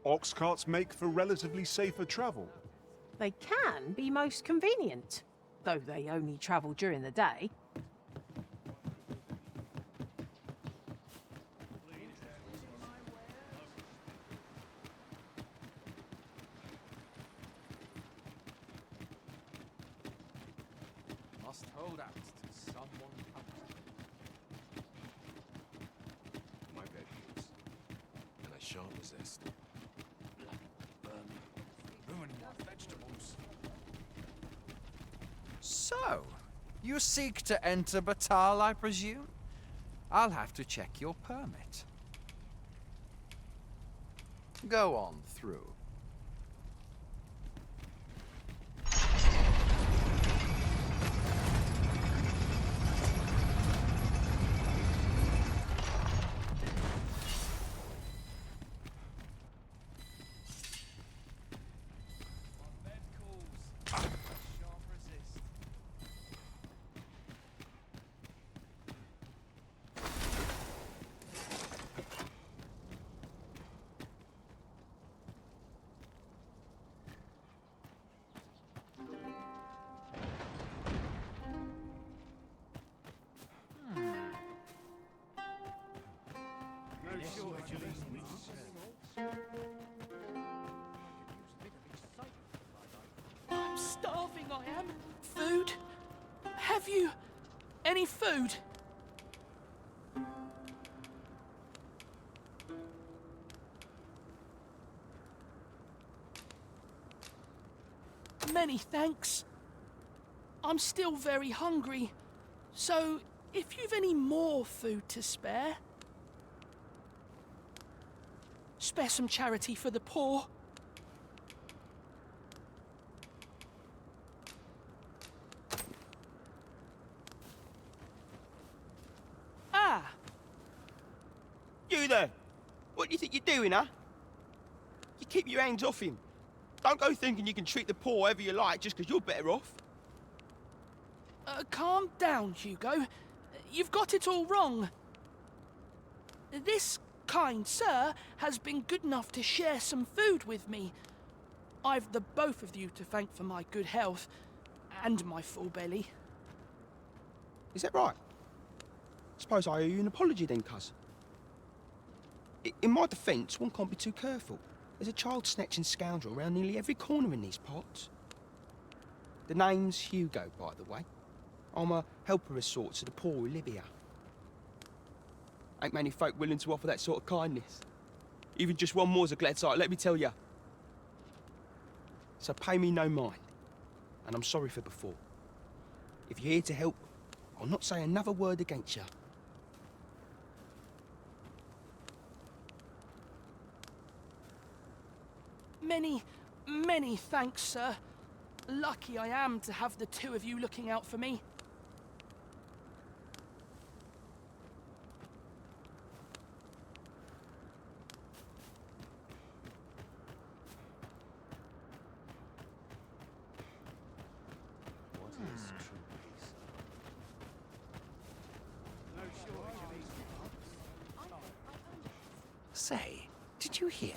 Ox carts make for relatively safer travel. They can be most convenient, though they only travel during the day. Must hold out till someone comes. My bed heals, and I shan't resist. Ruining my vegetables. So, you seek to enter Batal, I presume? I'll have to check your permit. Go on through. I'm starving, I am. Food? Have you any food? Many thanks. I'm still very hungry, so if you've any more food to spare, spare some charity for the poor. Ah! You there! What do you think you're doing, huh? You keep your hands off him. Don't go thinking you can treat the poor however you like just because you're better off. Calm down, Hugo. You've got it all wrong. This kind sir has been good enough to share some food with me. I've the both of you to thank for my good health and my full belly. Is that right? Suppose I owe you an apology then, cuz. In my defence, one can't be too careful. There's a child-snatching scoundrel around nearly every corner in these parts. The name's Hugo, by the way. I'm a helper of sorts to the poor who live here. Ain't many folk willing to offer that sort of kindness. Even just one more's a glad sight, let me tell ya. So pay me no mind. And I'm sorry for before. If you're here to help, I'll not say another word against ya. Many thanks, sir. Lucky I am to have the two of you looking out for me. What is true peace? Say, did you hear?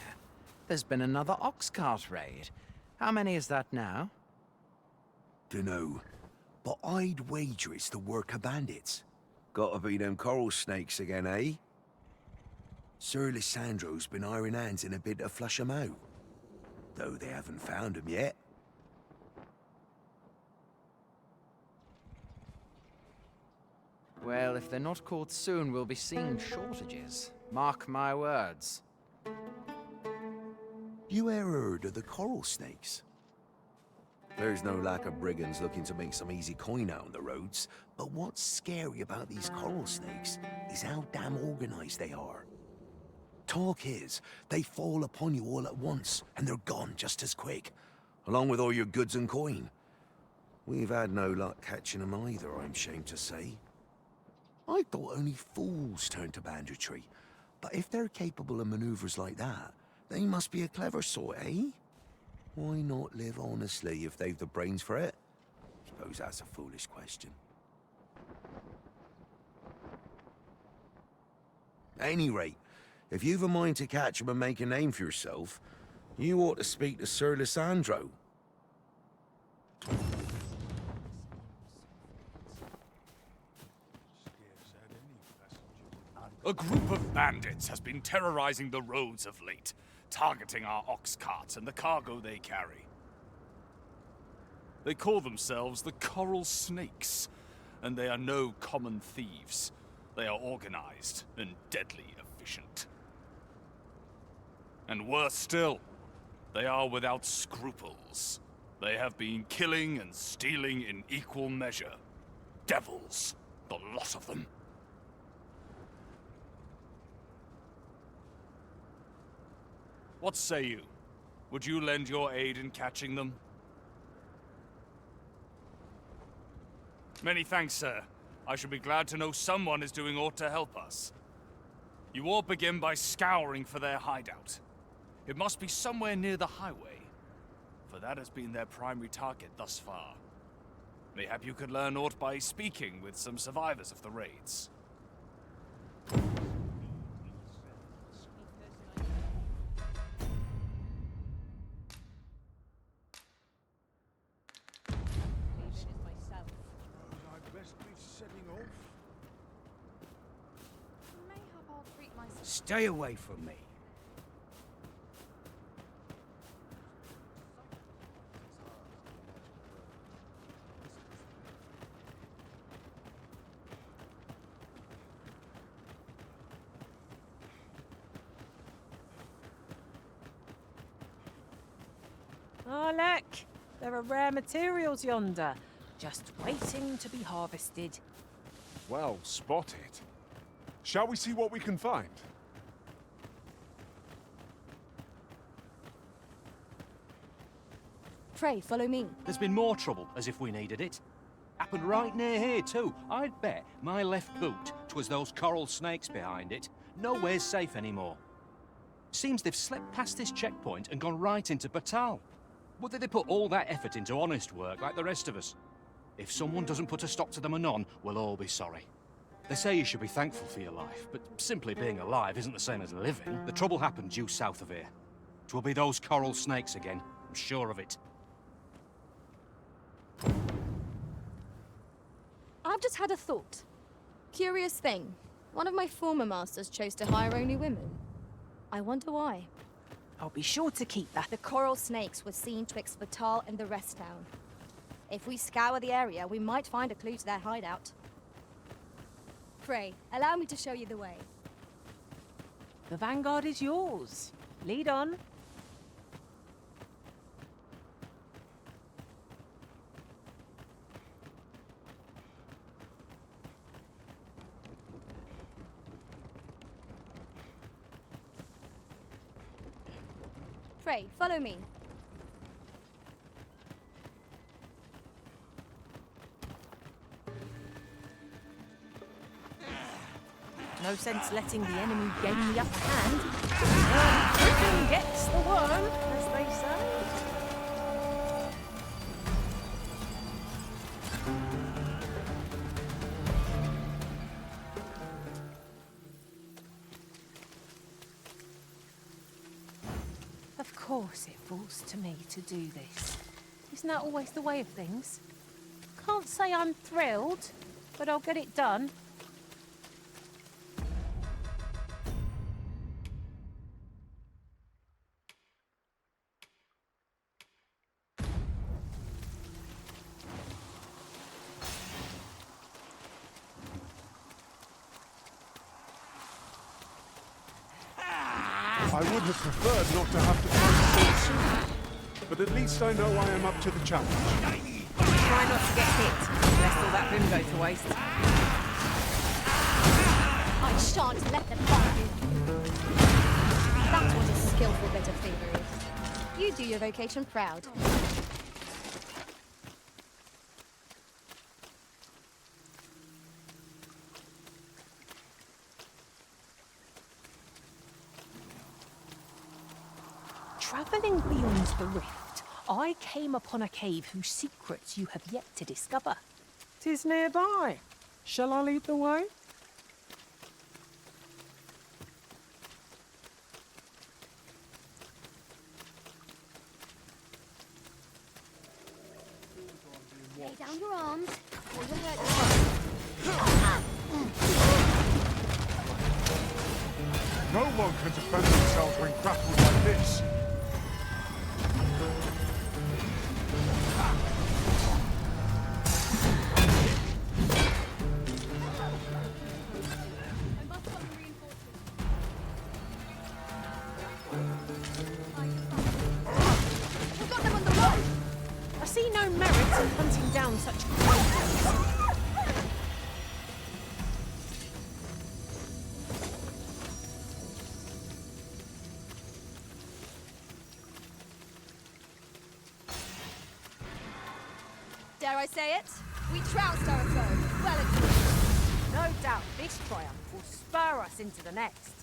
There's been another ox cart raid. How many is that now? Dunno, but I'd wager it's the work of bandits. Gotta be them coral snakes again, eh? Sir Lissandro's been iron hands in a bid to flush 'em out. Though they haven't found 'em yet. Well, if they're not caught soon, we'll be seeing shortages. Mark my words. You e'er heard of the coral snakes? There's no lack of brigands looking to make some easy coin out on the roads, but what's scary about these coral snakes is how damn organized they are. Talk is, they fall upon you all at once, and they're gone just as quick, along with all your goods and coin. We've had no luck catching them either, I'm ashamed to say. I thought only fools turned to banditry, but if they're capable of maneuvers like that, they must be a clever sort, eh? Why not live honestly if they've the brains for it? Suppose that's a foolish question. At any rate, If you've a mind to catch 'em and make a name for yourself, you ought to speak to Sir Lysandro. A group of bandits has been terrorizing the roads of late, targeting our ox carts and the cargo they carry. They call themselves the Coral Snakes, and they are no common thieves. They are organized and deadly efficient. And worse still, they are without scruples. They have been killing and stealing in equal measure. Devils, the lot of them. What say you? Would you lend your aid in catching them? Many thanks, sir. I shall be glad to know someone is doing aught to help us. You all begin by scouring for their hideout. It must be somewhere near the highway, for that has been their primary target thus far. Mayhap you could learn aught by speaking with some survivors of the raids. Stay away from me. Oh, look! There are rare materials yonder, just waiting to be harvested. Well spotted. Shall we see what we can find? Pray, follow me. There's been more trouble, as if we needed it. Happened right near here, too. I'd bet my left boot 'twas those coral snakes behind it. Nowhere's safe anymore. Seems they've slipped past this checkpoint and gone right into Batal. Would they put all that effort into honest work like the rest of us? If someone doesn't put a stop to them anon, we'll all be sorry. They say you should be thankful for your life, but simply being alive isn't the same as living. The trouble happened due south of here. 'Twill be those coral snakes again, I'm sure of it. I've just had a thought. Curious thing. One of my former masters chose to hire only women. I wonder why. I'll be sure to keep that. The coral snakes were seen twixt Batal and the rest town. If we scour the area, we might find a clue to their hideout. Pray, allow me to show you the way. The vanguard is yours. Lead on. Pray, follow me. No sense letting the enemy gain the upper hand. Chicken gets the worm, as they say. Of course it falls to me to do this. Isn't that always the way of things? Can't say I'm thrilled, but I'll get it done. I would have preferred not to have to fight so soon, but at least I know I am up to the challenge. Try not to get hit, lest all that vim go to waste. I shan't let them find you. That's what a skillful bit of thievery is. You do your vocation proud. Travelling beyond the rift, I came upon a cave whose secrets you have yet to discover. 'Tis nearby. Shall I lead the way? down your arms, or you'll hurt yourself. No one can defend themselves when grappled like this. We've got them on the run! I see no merit in hunting down such creatures. Dare I say it? We trounced our foe. Well and truly. No doubt this triumph will spur us into the next.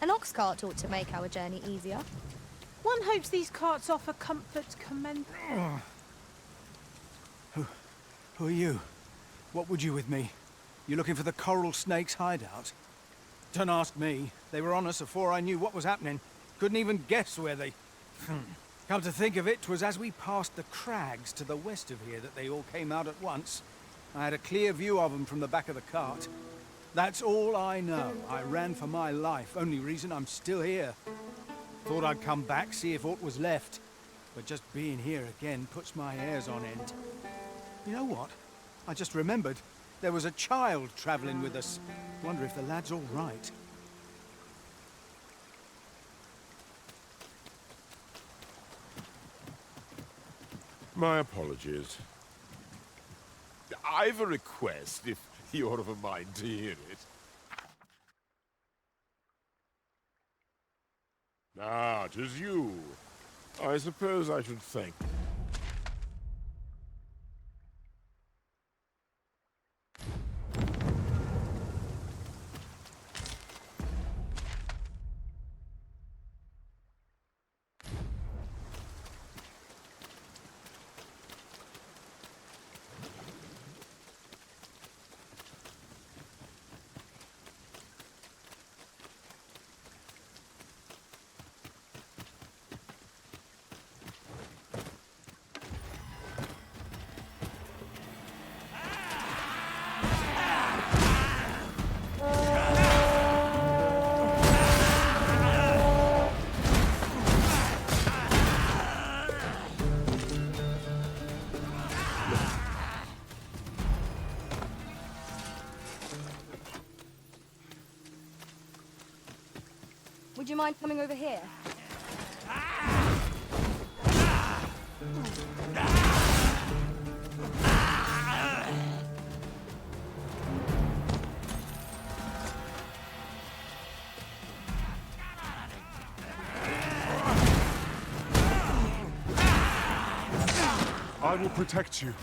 An ox cart ought to make our journey easier. One hopes these carts offer comfort commend. Who are you? What would you with me? You looking for the coral snake's hideout? Don't ask me. They were on us before I knew what was happening. Couldn't even guess where they... Come to think of it, 'twas as we passed the crags to the west of here that they all came out at once. I had a clear view of them from the back of the cart. That's all I know. I ran for my life. Only reason I'm still here. Thought I'd come back, see if aught was left. But just being here again puts my hairs on end. You know what? I just remembered. There was a child travelling with us. Wonder if the lad's all right. My apologies. I've a request, if you're of a mind to hear it. Ah, 'tis you. I suppose I should thank you. Would you mind coming over here? I will protect you.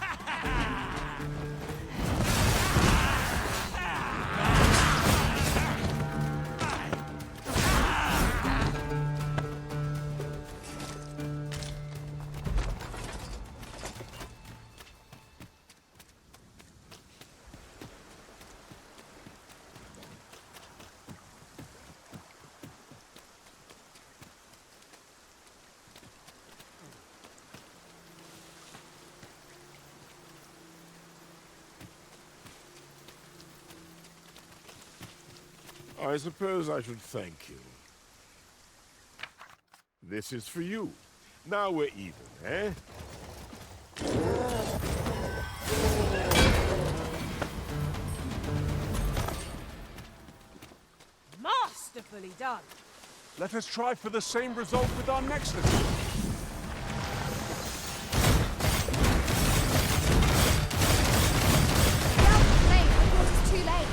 I suppose I should thank you. This is for you. Now we're even, eh? Masterfully done. Let us try for the same result with our next attempt. Late, of course it's too late.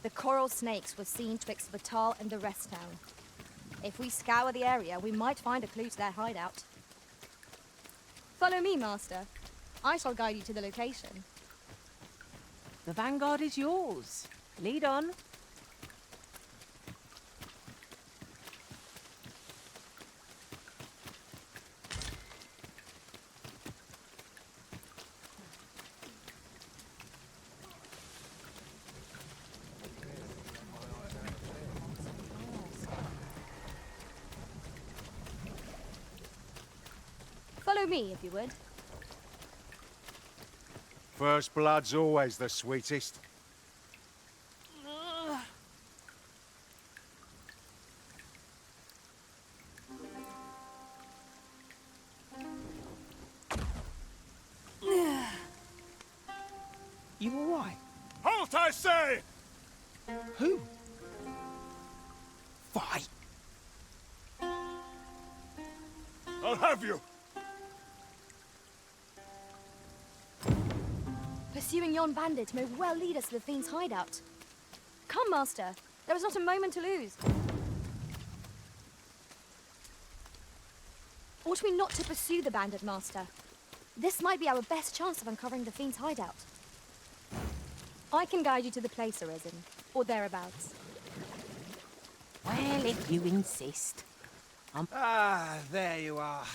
The coral snakes were seen twixt Vital and the rest town. If we scour the area, we might find a clue to their hideout. Follow me, Master. I shall guide you to the location. The vanguard is yours. Lead on. Follow me, if you would. First blood's always the sweetest. You all right? Halt, I say! Who? Fight. I'll have you! Pursuing yon bandit may well lead us to the Fiend's hideout. Come, Master. There is not a moment to lose. Ought we not to pursue the bandit, Master? This might be our best chance of uncovering the Fiend's hideout. I can guide you to the place, Arisen, or thereabouts. Well, if you insist. Ah, there you are.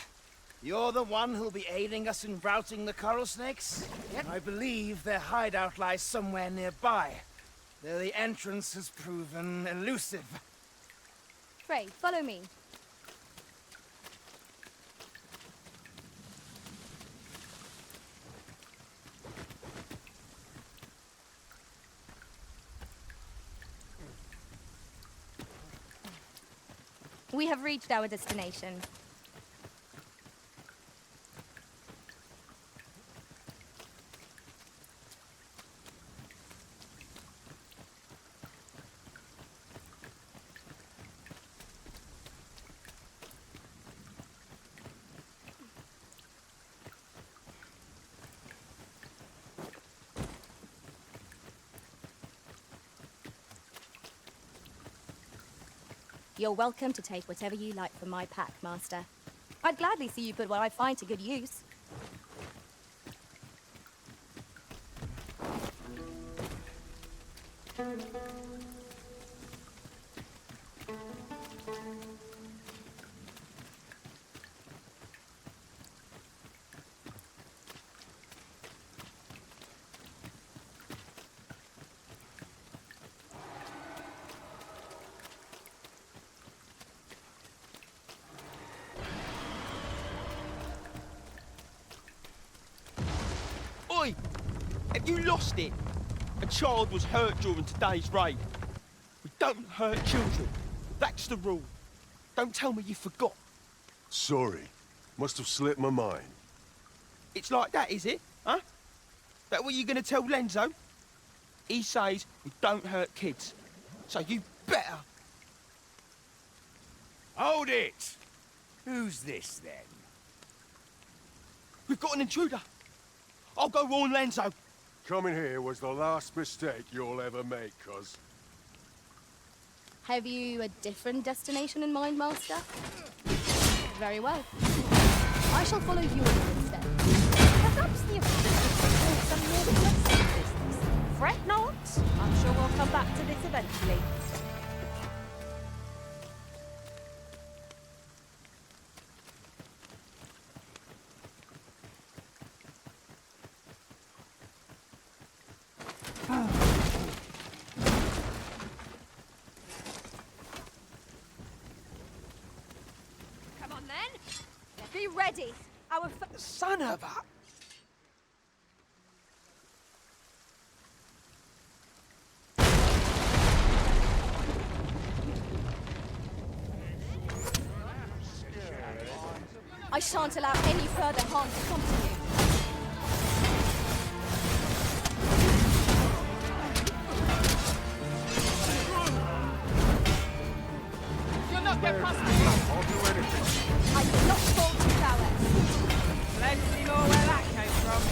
You're the one who'll be aiding us in routing the coral snakes? Yep. I believe their hideout lies somewhere nearby, though the entrance has proven elusive. Frey, follow me. We have reached our destination. You're welcome to take whatever you like from my pack, Master. I'd gladly see you put what I find to good use. Oi! Have you lost it? A child was hurt during today's raid. We don't hurt children. That's the rule. Don't tell me you forgot. Sorry. Must have slipped my mind. It's like that, is it? Huh? That what you're gonna tell Lenzo? He says we don't hurt kids. So you better. Hold it! Who's this, then? We've got an intruder. I'll go warn Lenzo. Coming here was the last mistake you'll ever make, cuz. Have you a different destination in mind, Master? Very well. I shall follow you instead. Perhaps the officials will some more pressing business. Fret not. I'm sure we'll come back to this eventually. Come on, then. Be ready. Our Son of a... I shan't allow any further harm to come to you. You'll not get past me. I'll do anything. I will not fall to prowess. Plenty more where that came from.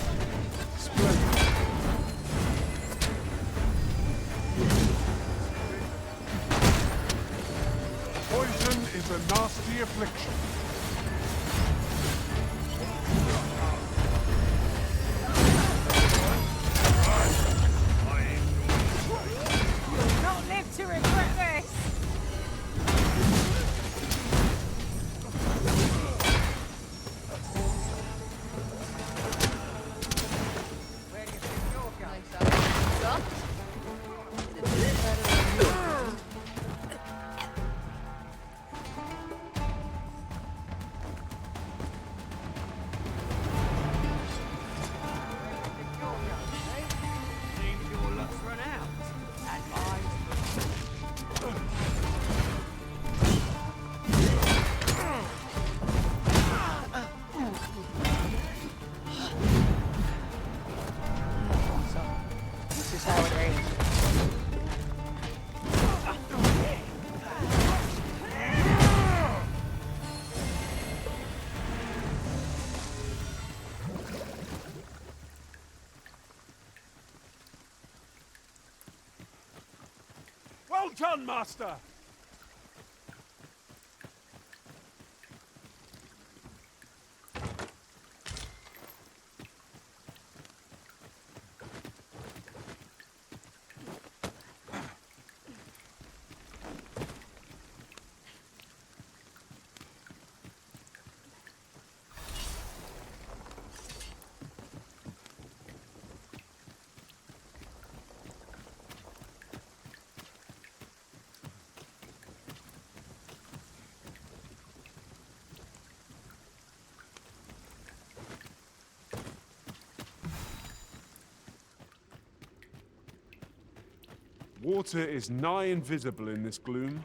Poison is a nasty affliction. done, Master! Water is nigh invisible in this gloom.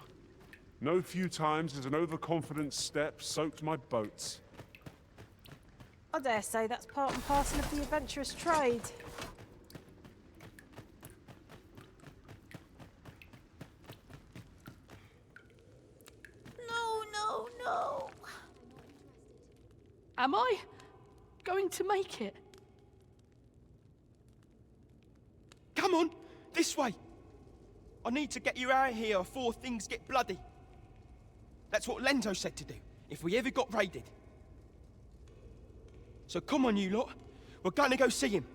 No few times has an overconfident step soaked my boats. I dare say that's part and parcel of the adventurous trade. No. Am I going to make it? Come on, this way. I need to get you out of here before things get bloody. That's what Lento said to do, if we ever got raided. So come on, you lot. We're going to go see him.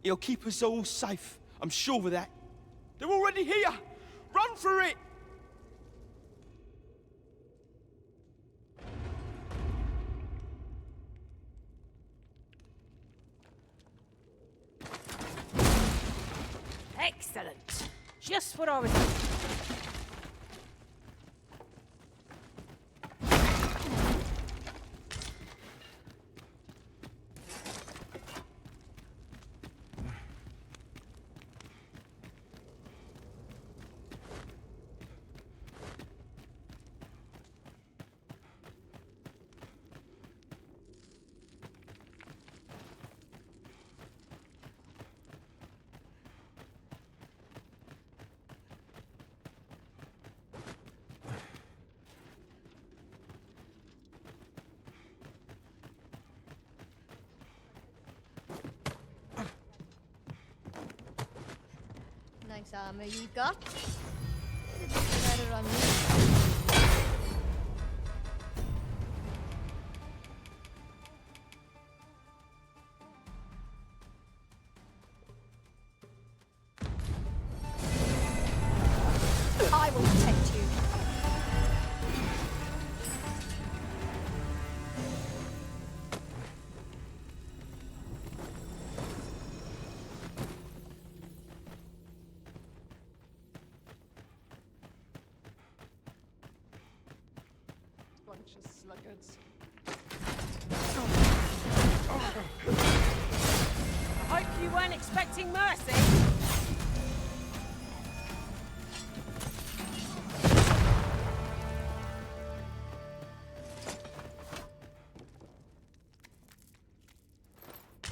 He'll keep us all safe. I'm sure of that. They're already here. Run for it! Excellent. Just what I was... Nice armor you got. It'd be better on me. I will protect you. Bunch of sluggards. I hope you weren't expecting mercy.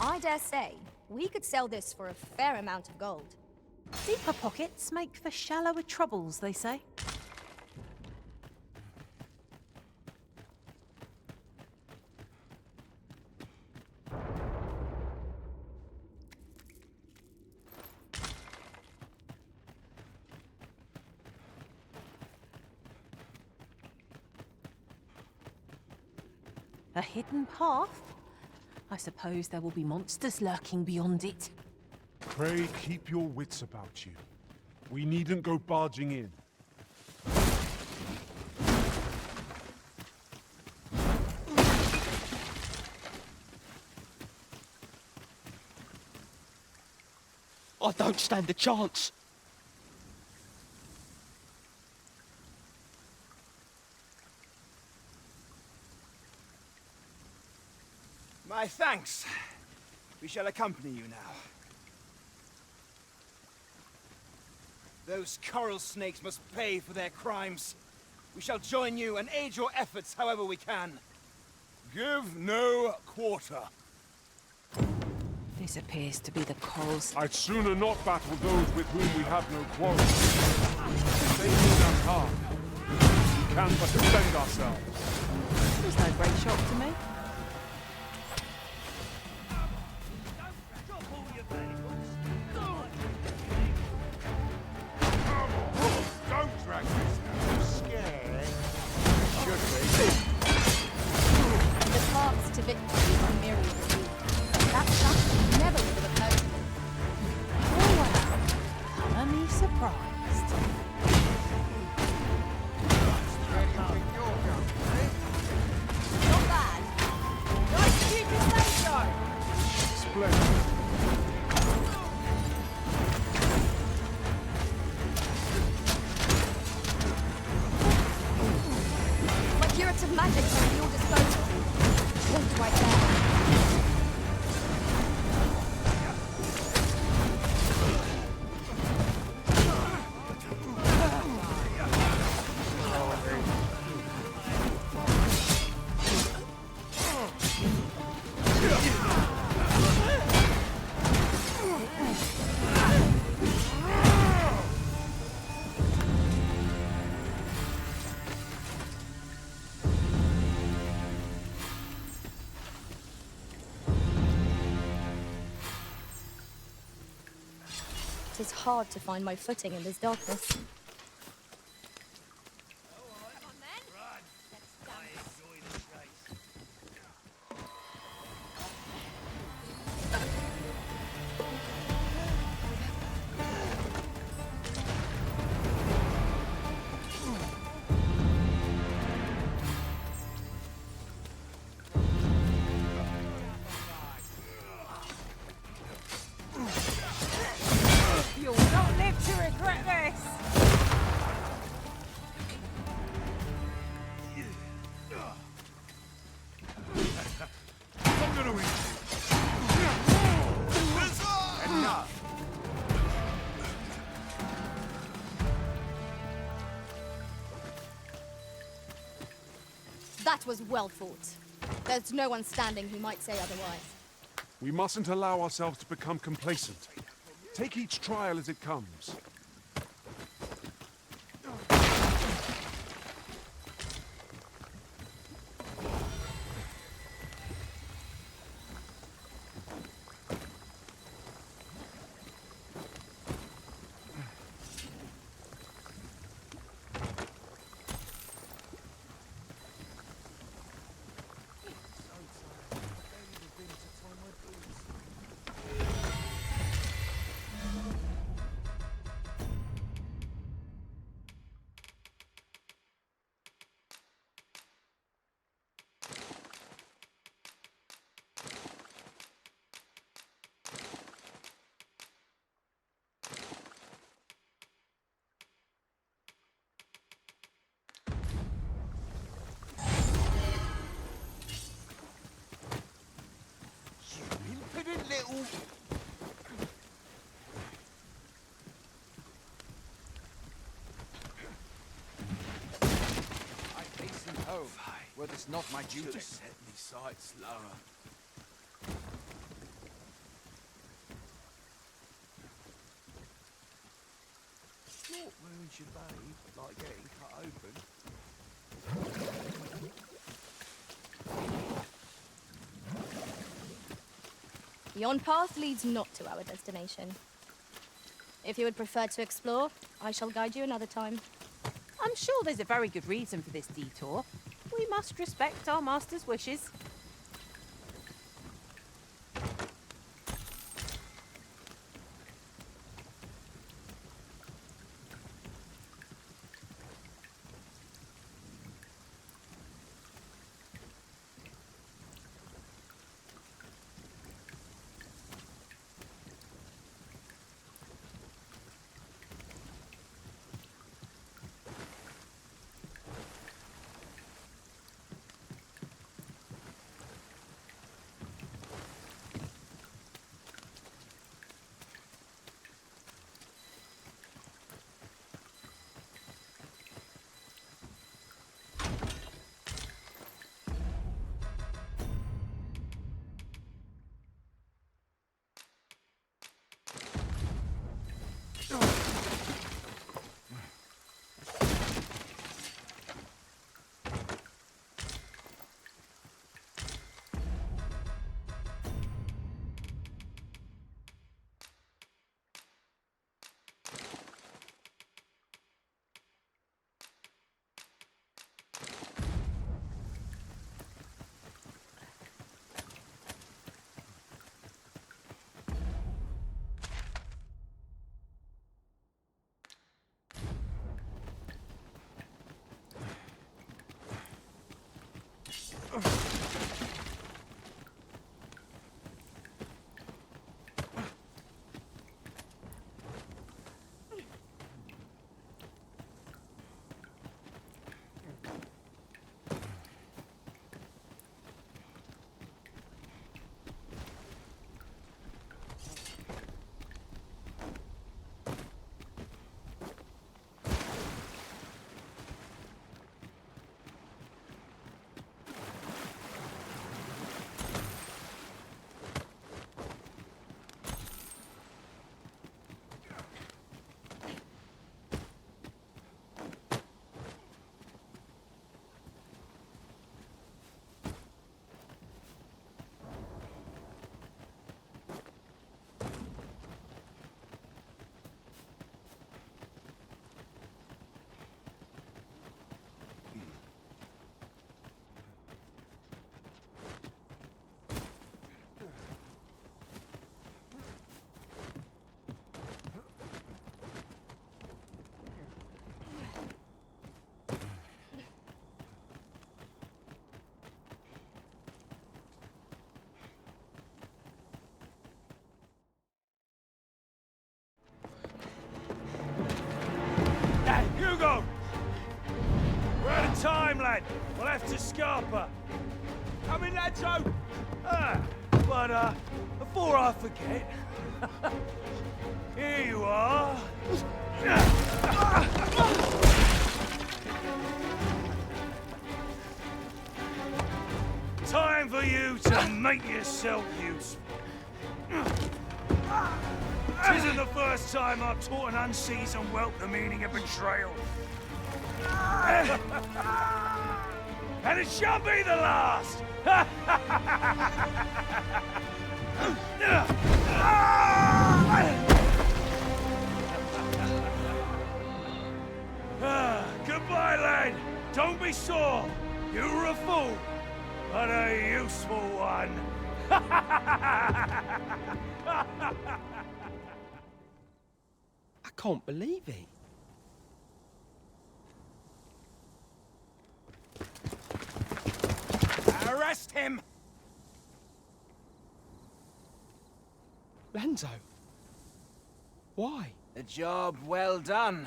I dare say we could sell this for a fair amount of gold. Deeper pockets make for shallower troubles, they say. A hidden path? I suppose there will be monsters lurking beyond it. Pray keep your wits about you. We needn't go barging in. I don't stand a chance. My thanks. We shall accompany you now. Those coral snakes must pay for their crimes. We shall join you and aid your efforts however we can. Give no quarter. This appears to be the corals. I'd sooner not battle those with whom we have no quarrel. If they mean us harm, we can but defend ourselves. There's no great shock to me. Don't lots of magic at your disposal. Hold right there. It is hard to find my footing in this darkness. You'll not live to regret this! I'm gonna win. Enough. That was well fought. There's no one standing who might say otherwise. We mustn't allow ourselves to become complacent. Take each trial as it comes. Little... I hasten home. Were this not my duty? Should set me sights lower. Short wounds should bathe, like getting cut open. Yon path leads not to our destination. If you would prefer to explore, I shall guide you another time. I'm sure there's a very good reason for this detour. We must respect our master's wishes. time, lad. We'll have to scarper. Come in, lads, oh! But before I forget, here you are. Time for you to make yourself useful. Tisn't the first time I've taught an unseasoned whelp the meaning of betrayal. And it shan't be the last! Goodbye, lad. Don't be sore. You were a fool, but a useful one. I can't believe it. Arrest him! Lanzo. Why? A job well done.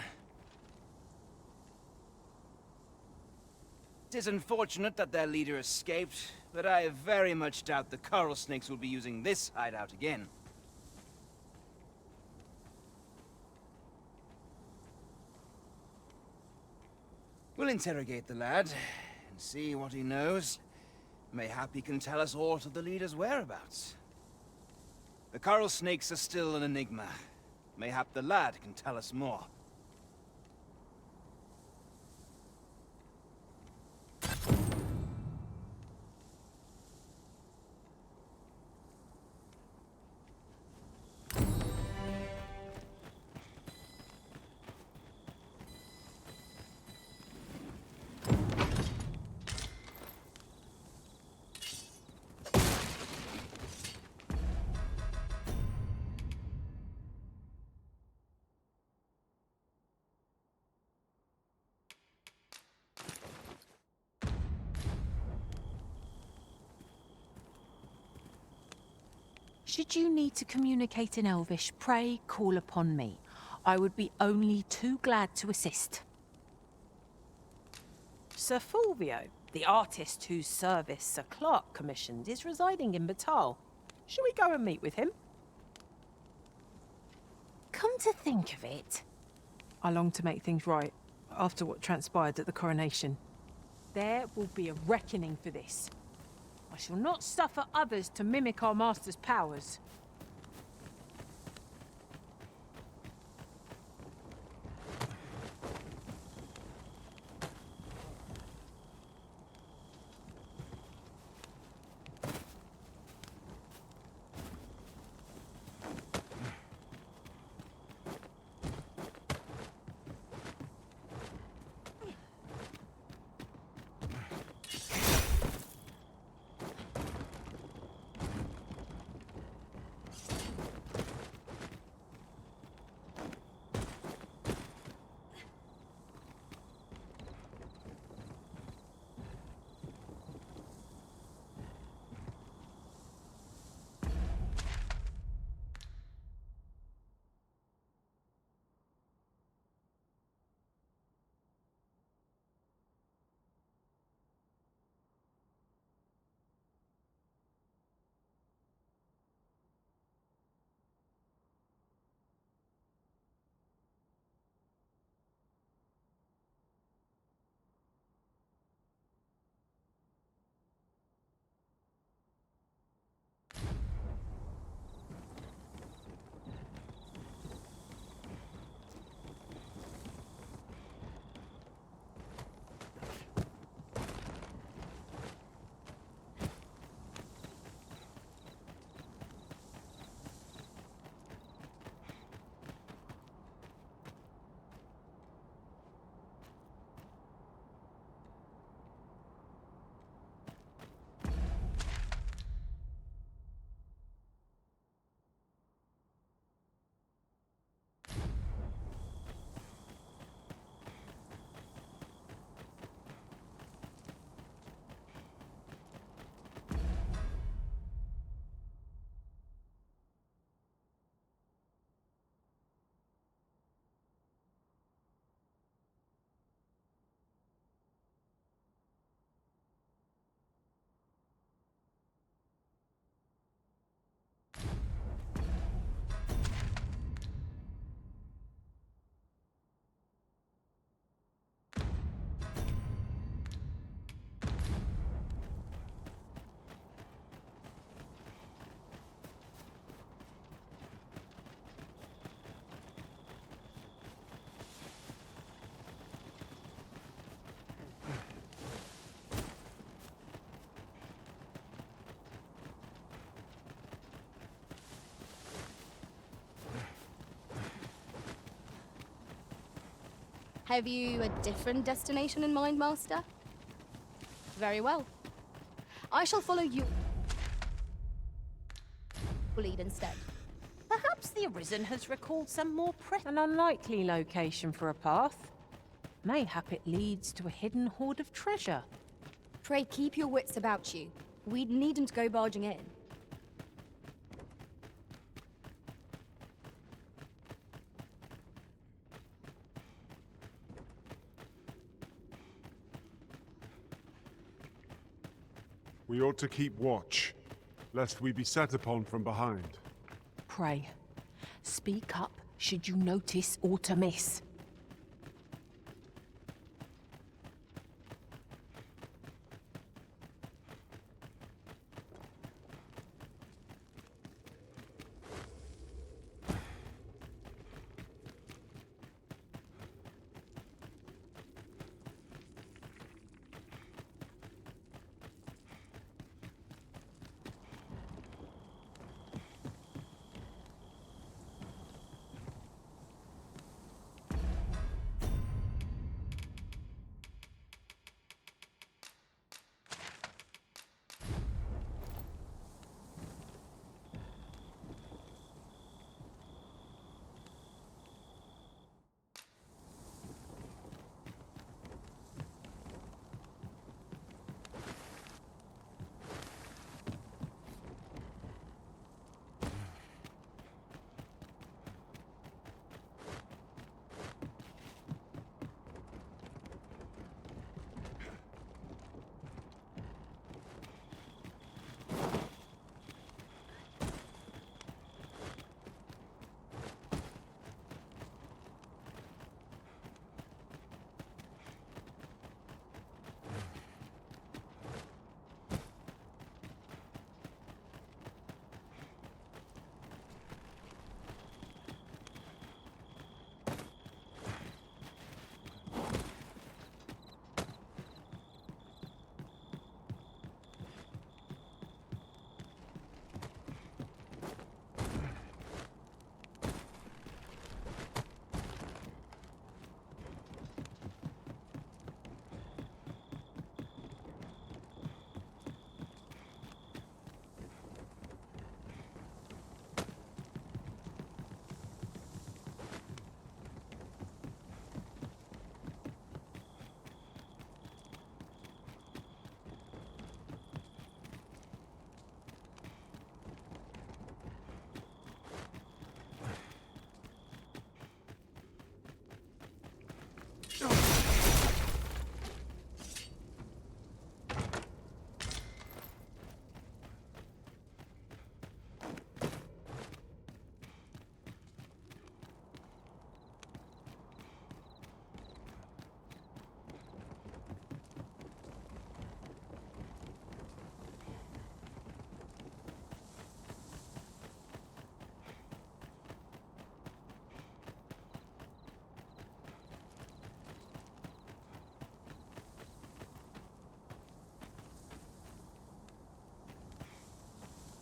It is unfortunate that their leader escaped, but I very much doubt the coral snakes will be using this hideout again. We'll interrogate the lad and see what he knows. Mayhap he can tell us aught of the leader's whereabouts. The coral snakes are still an enigma. Mayhap the lad can tell us more. Should you need to communicate in Elvish, pray call upon me. I would be only too glad to assist. Sir Fulvio, the artist whose service Sir Clark commissioned, is residing in Batal. Shall we go and meet with him? Come to think of it, I long to make things right after what transpired at the coronation. There will be a reckoning for this. I shall not suffer others to mimic our master's powers. Have you a different destination in mind, Master? Very well. I shall follow you. Lead instead. Perhaps the Arisen has recalled some more an unlikely location for a path. Mayhap it leads to a hidden hoard of treasure. Pray keep your wits about you. We'd need him to go barging in. We ought to keep watch, lest we be set upon from behind. Pray, speak up should you notice aught amiss.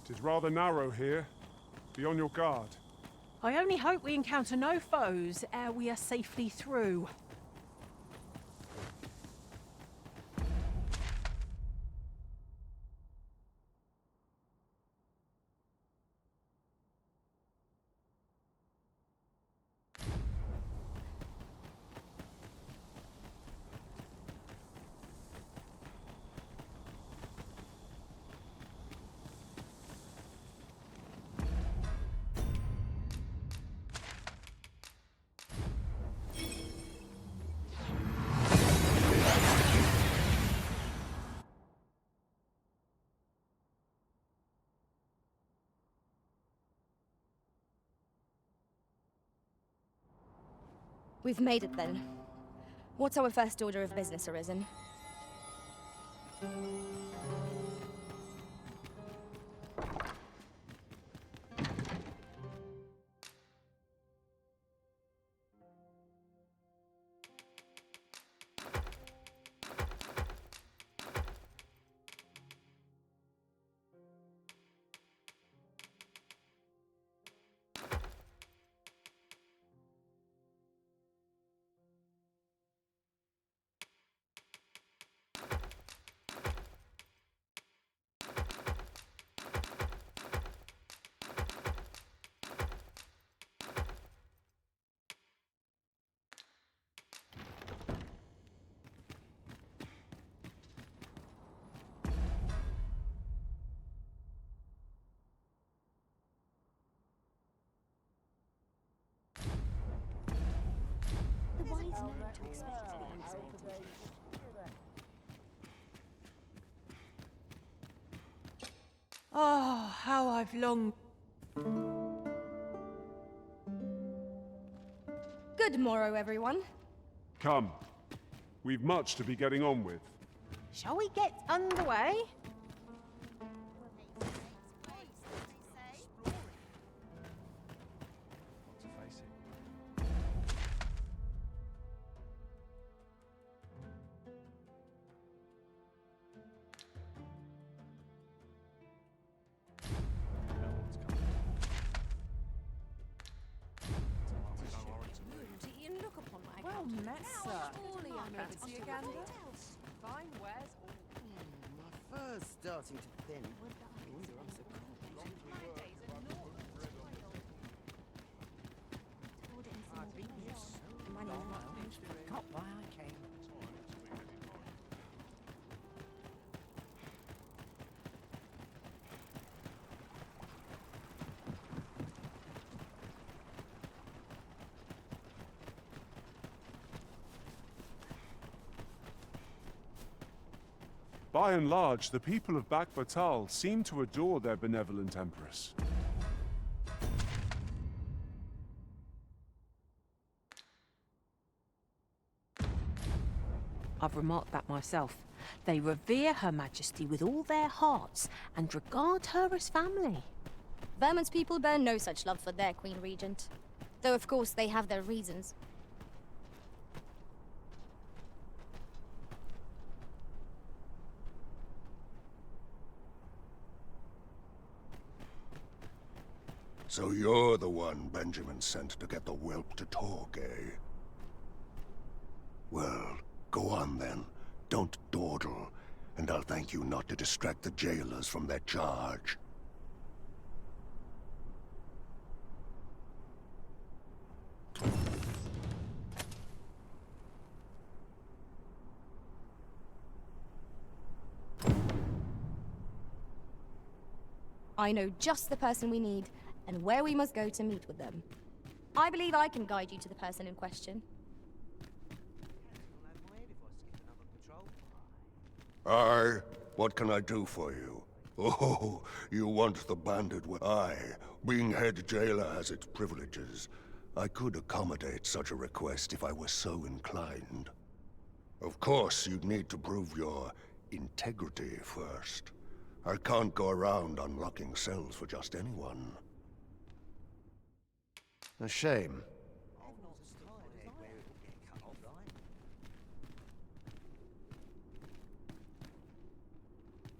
It is rather narrow here. Be on your guard. I only hope we encounter no foes ere we are safely through. We've made it then. What's our first order of business, Arisen? Oh, how I've longed. Good morrow, everyone. Come. We've much to be getting on with. Shall we get underway? Well met, sir. Fine wares My fur's starting to thin. I wonder I'm so Got why I came. By and large, the people of Batal seem to adore their benevolent empress. I've remarked that myself. They revere Her Majesty with all their hearts and regard her as family. Vermont's people bear no such love for their Queen Regent. Though, of course, they have their reasons. So you're the one Benjamin sent to get the whelp to talk, eh? Well, go on then. Don't dawdle, and I'll thank you not to distract the jailers from their charge. I know just the person we need, and where we must go to meet with them. I believe I can guide you to the person in question. Aye, what can I do for you? Oh, you want the bandit Aye, being head jailer has its privileges. I could accommodate such a request if I were so inclined. Of course, you'd need to prove your integrity first. I can't go around unlocking cells for just anyone. A shame.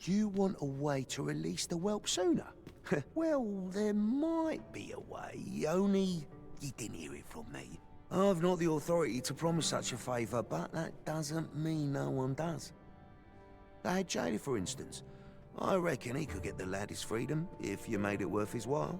Do you want a way to release the whelp sooner? Well, there might be a way, only you didn't hear it from me. I've not the authority to promise such a favour, but that doesn't mean no one does. The head jailer, for instance. I reckon he could get the lad his freedom, if you made it worth his while.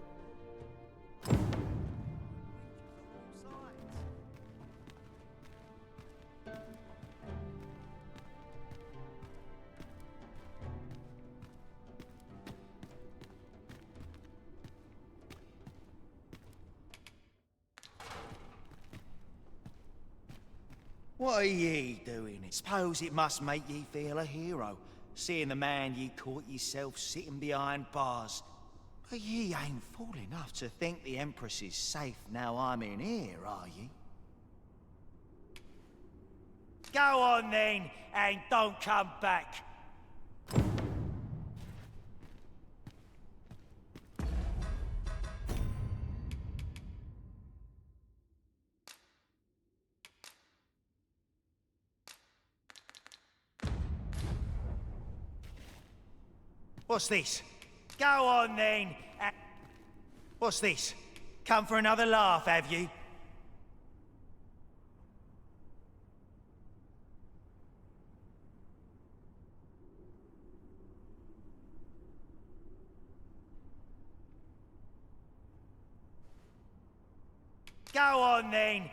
What are ye doing? Suppose it must make ye feel a hero, seeing the man ye caught yourself sitting behind bars. But ye ain't fool enough to think the Empress is safe now I'm in here, are ye? Go on then, and don't come back. What's this? Go on then. What's this? Come for another laugh, have you? Go on then.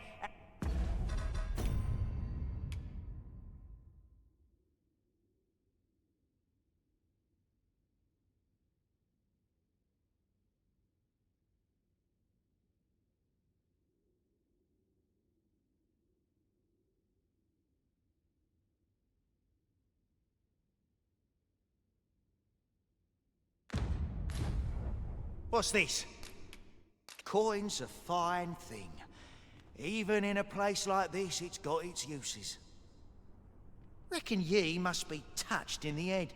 What's this? Coin's a fine thing. Even in a place like this, it's got its uses. Reckon ye must be touched in the head,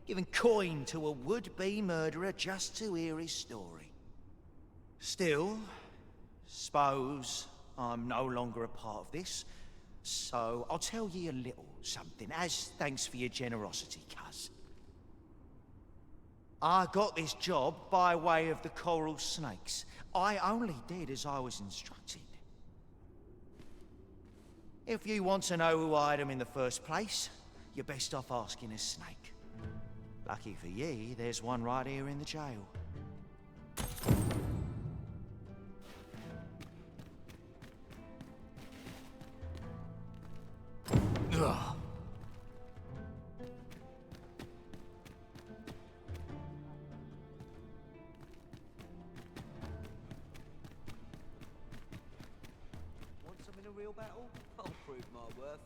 giving coin to a would-be murderer just to hear his story. Still, suppose I'm no longer a part of this, so I'll tell ye a little something, as thanks for your generosity, cuz. I got this job by way of the coral snakes. I only did as I was instructed. If you want to know who hired them in the first place, you're best off asking a snake. Lucky for ye, there's one right here in the jail. Ugh. Want some in a real battle? I'll prove my worth.